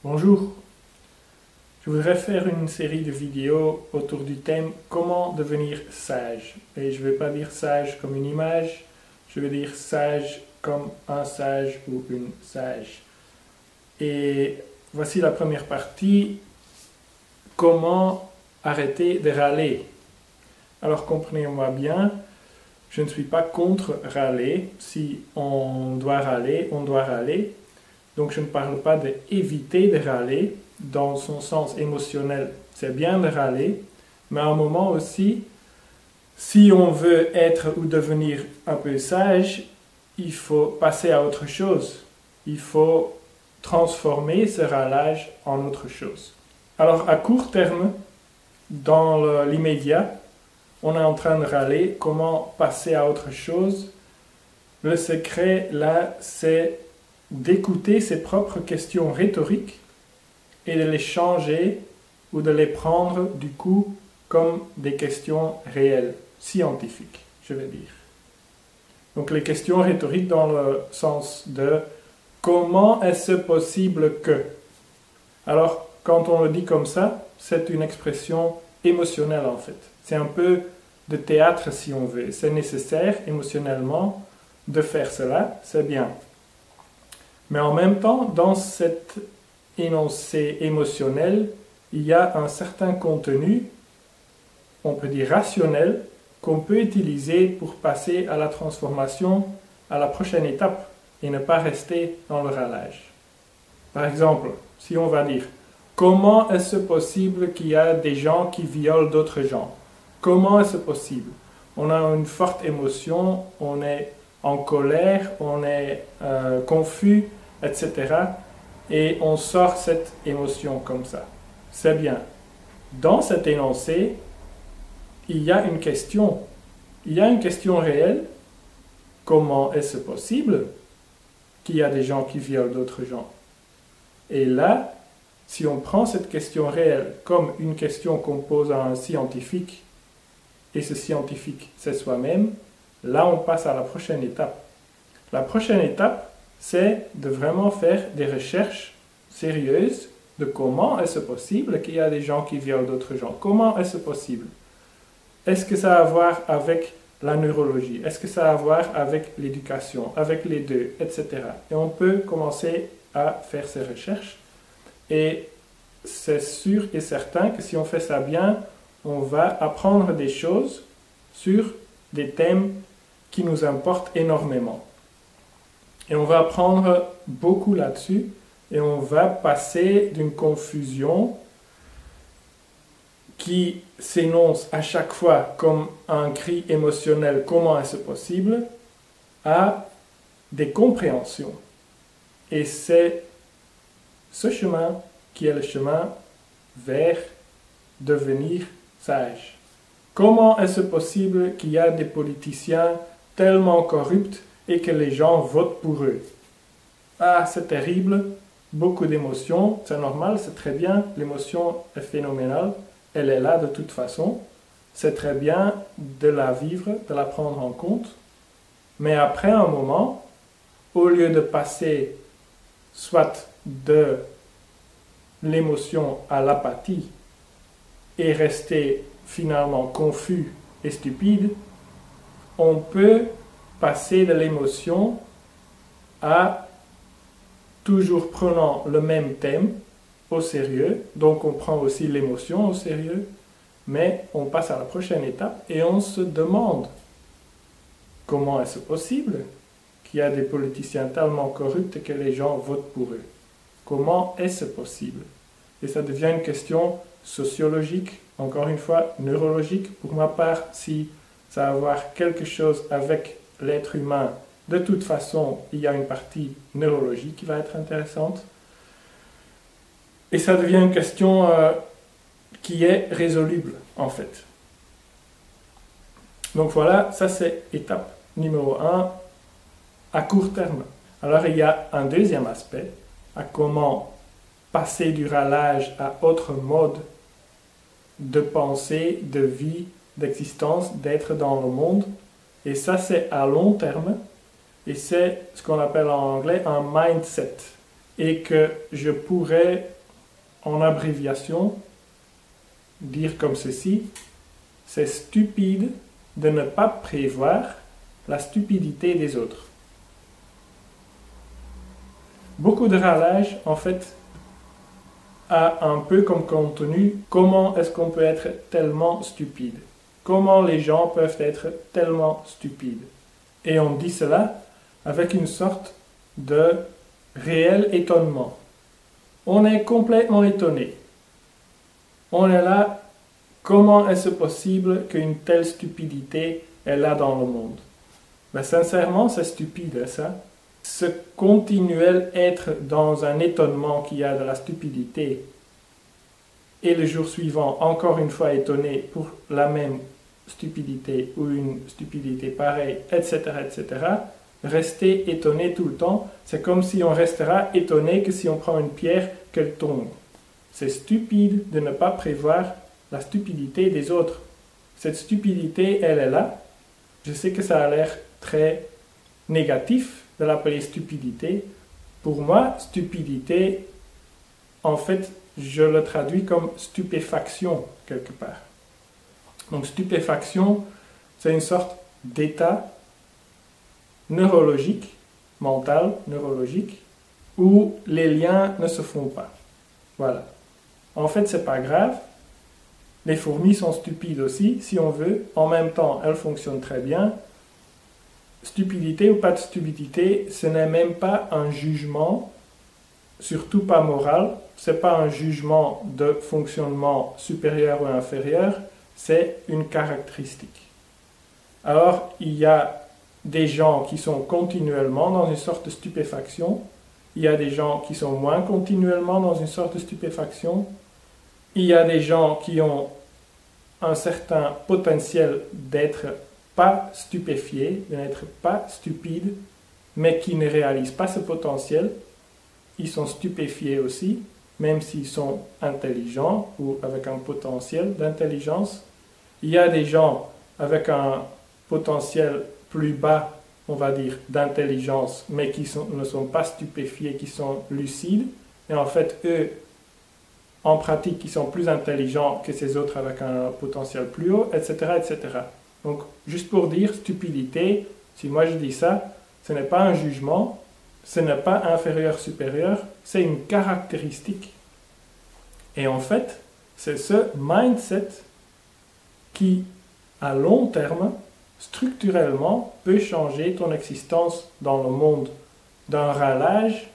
Bonjour, je voudrais faire une série de vidéos autour du thème comment devenir sage. Et je ne vais pas dire sage comme une image, je vais dire sage comme un sage ou une sage. Et voici la première partie, comment arrêter de râler. Alors comprenez-moi bien, je ne suis pas contre râler. Si on doit râler, on doit râler. Donc je ne parle pas d'éviter de râler, dans son sens émotionnel, c'est bien de râler, mais à un moment aussi, si on veut être ou devenir un peu sage, il faut passer à autre chose. Il faut transformer ce râlage en autre chose. Alors à court terme, dans l'immédiat, on est en train de râler, comment passer à autre chose? Le secret là, c'est d'écouter ses propres questions rhétoriques et de les changer ou de les prendre du coup comme des questions réelles, scientifiques, je vais dire. Donc les questions rhétoriques dans le sens de comment est-ce possible que? Alors quand on le dit comme ça, c'est une expression émotionnelle en fait. C'est un peu de théâtre si on veut. C'est nécessaire émotionnellement de faire cela, c'est bien. Mais en même temps, dans cet énoncé émotionnel, il y a un certain contenu, on peut dire rationnel, qu'on peut utiliser pour passer à la transformation, à la prochaine étape, et ne pas rester dans le râlage. Par exemple, si on va dire, comment est-ce possible qu'il y a des gens qui violent d'autres gens? Comment est-ce possible? On a une forte émotion, on est en colère, on est confus, etc. Et on sort cette émotion comme ça. C'est bien. Dans cet énoncé, il y a une question. Il y a une question réelle. Comment est-ce possible qu'il y a des gens qui violent d'autres gens? Et là, si on prend cette question réelle comme une question qu'on pose à un scientifique, et ce scientifique, c'est soi-même, là, on passe à la prochaine étape. La prochaine étape, c'est de vraiment faire des recherches sérieuses de comment est-ce possible qu'il y a des gens qui violent d'autres gens. Comment est-ce possible? Est-ce que ça a à voir avec la neurologie? Est-ce que ça a à voir avec l'éducation? Avec les deux, etc. Et on peut commencer à faire ces recherches. Et c'est sûr et certain que si on fait ça bien, on va apprendre des choses sur des thèmes qui nous importent énormément. Et on va apprendre beaucoup là-dessus et on va passer d'une confusion qui s'énonce à chaque fois comme un cri émotionnel, comment est-ce possible, à des compréhensions. Et c'est ce chemin qui est le chemin vers devenir sage. Comment est-ce possible qu'il y a des politiciens tellement corrupts et que les gens votent pour eux? Ah, c'est terrible, beaucoup d'émotions, c'est normal, c'est très bien, l'émotion est phénoménale, elle est là de toute façon, c'est très bien de la vivre, de la prendre en compte, mais après un moment, au lieu de passer soit de l'émotion à l'apathie et rester finalement confus et stupide, on peut passer de l'émotion à toujours prenant le même thème au sérieux, donc on prend aussi l'émotion au sérieux, mais on passe à la prochaine étape et on se demande comment est-ce possible qu'il y a des politiciens tellement corrupts que les gens votent pour eux? Comment est-ce possible? Et ça devient une question sociologique, encore une fois neurologique. Pour ma part, si ça a à voir quelque chose avec l'être humain, de toute façon, il y a une partie neurologique qui va être intéressante. Et ça devient une question qui est résoluble, en fait. Donc voilà, ça c'est étape numéro 1 à court terme. Alors il y a un deuxième aspect, à comment passer du râlage à autre mode de pensée, de vie, d'existence, d'être dans le monde. Et ça, c'est à long terme. Et c'est ce qu'on appelle en anglais un mindset. et que je pourrais, en abréviation, dire comme ceci: c'est stupide de ne pas prévoir la stupidité des autres. Beaucoup de râlage, en fait, a un peu comme contenu comment est-ce qu'on peut être tellement stupide. Comment les gens peuvent être tellement stupides. Et on dit cela avec une sorte de réel étonnement. On est complètement étonné. On est là, comment est-ce possible qu'une telle stupidité est là dans le monde? Ben, sincèrement, c'est stupide, ça. Ce continuel être dans un étonnement qu'il y a de la stupidité et le jour suivant, encore une fois étonné pour la même stupidité ou une stupidité pareille, etc., etc., rester étonné tout le temps, c'est comme si on restera étonné que si on prend une pierre, qu'elle tombe. C'est stupide de ne pas prévoir la stupidité des autres. Cette stupidité, elle est là. Je sais que ça a l'air très négatif de l'appeler stupidité. Pour moi, stupidité, en fait, je le traduis comme stupéfaction, quelque part. Donc, stupéfaction, c'est une sorte d'état neurologique, mental, neurologique, où les liens ne se font pas. Voilà. En fait, c'est pas grave. Les fourmis sont stupides aussi, si on veut. En même temps, elles fonctionnent très bien. Stupidité ou pas de stupidité, ce n'est même pas un jugement, surtout pas moral. C'est pas un jugement de fonctionnement supérieur ou inférieur, c'est une caractéristique. Alors, il y a des gens qui sont continuellement dans une sorte de stupéfaction, il y a des gens qui sont moins continuellement dans une sorte de stupéfaction, il y a des gens qui ont un certain potentiel d'être pas stupéfiés, de n'être pas stupides, mais qui ne réalisent pas ce potentiel. Ils sont stupéfiés aussi, même s'ils sont intelligents ou avec un potentiel d'intelligence. Il y a des gens avec un potentiel plus bas, on va dire, d'intelligence, mais qui ne sont pas stupéfiés, qui sont lucides. Et en fait, eux, en pratique, ils sont plus intelligents que ces autres avec un potentiel plus haut, etc., etc. Donc, juste pour dire, stupidité, si moi je dis ça, ce n'est pas un jugement, ce n'est pas inférieur-supérieur, c'est une caractéristique. Et en fait, c'est ce mindset qui, à long terme, structurellement, peut changer ton existence dans le monde d'un râlage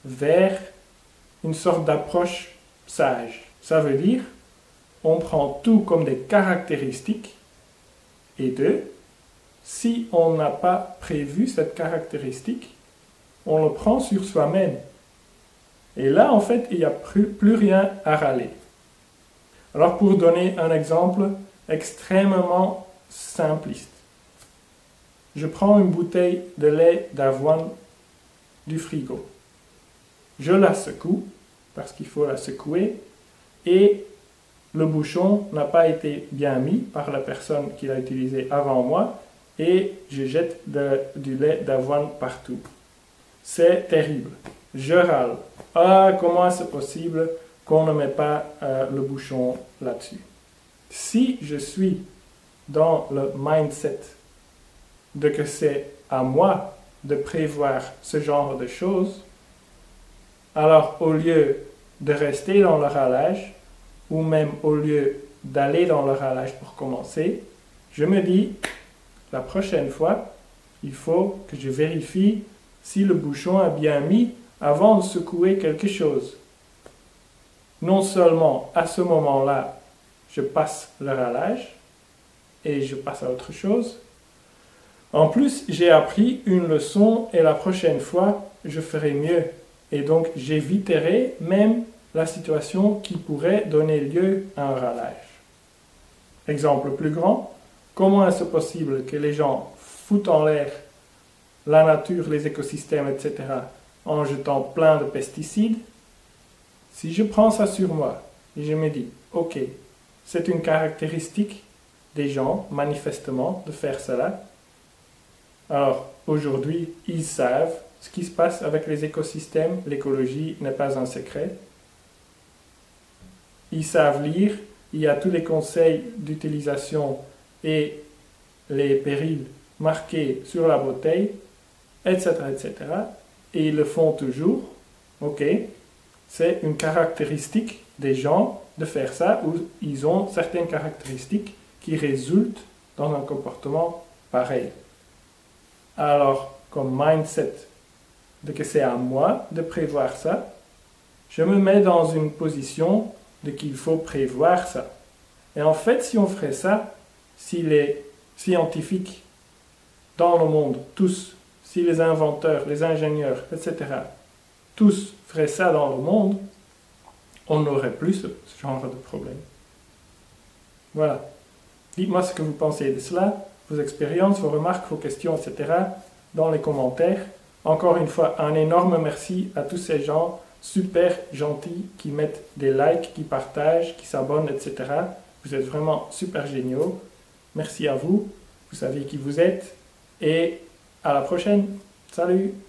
vers une sorte d'approche sage. Ça veut dire, on prend tout comme des caractéristiques, et deux, si on n'a pas prévu cette caractéristique, on le prend sur soi-même. Et là, en fait, il n'y a plus rien à râler. Alors, pour donner un exemple extrêmement simpliste, je prends une bouteille de lait d'avoine du frigo. Je la secoue, parce qu'il faut la secouer, et le bouchon n'a pas été bien mis par la personne qui l'a utilisé avant moi, et je jette du lait d'avoine partout. C'est terrible. Je râle. Ah, comment c'est possible qu'on ne met pas le bouchon là-dessus? Si je suis dans le mindset de que c'est à moi de prévoir ce genre de choses, alors au lieu de rester dans le râlage, ou même au lieu d'aller dans le râlage pour commencer, je me dis, la prochaine fois, il faut que je vérifie si le bouchon a bien mis avant de secouer quelque chose. Non seulement à ce moment-là, je passe le râlage et je passe à autre chose, en plus, j'ai appris une leçon et la prochaine fois, je ferai mieux. Et donc, j'éviterai même la situation qui pourrait donner lieu à un râlage. Exemple plus grand, comment est-ce possible que les gens foutent en l'air la nature, les écosystèmes, etc., en jetant plein de pesticides? Si je prends ça sur moi et je me dis, ok, c'est une caractéristique des gens, manifestement, de faire cela, alors aujourd'hui, ils savent ce qui se passe avec les écosystèmes. L'écologie n'est pas un secret. Ils savent lire, il y a tous les conseils d'utilisation et les périls marqués sur la bouteille, etc., etc. Et ils le font toujours. Ok, c'est une caractéristique des gens de faire ça, où ils ont certaines caractéristiques qui résultent dans un comportement pareil. Alors, comme mindset, de que c'est à moi de prévoir ça, je me mets dans une position de qu'il faut prévoir ça. Et en fait, si on ferait ça, si les scientifiques dans le monde, tous, si les inventeurs, les ingénieurs, etc., tous feraient ça dans le monde, on n'aurait plus ce genre de problème. Voilà. Dites-moi ce que vous pensez de cela, vos expériences, vos remarques, vos questions, etc., dans les commentaires. Encore une fois, un énorme merci à tous ces gens super gentils qui mettent des likes, qui partagent, qui s'abonnent, etc. Vous êtes vraiment super géniaux. Merci à vous. Vous savez qui vous êtes. Et à la prochaine. Salut!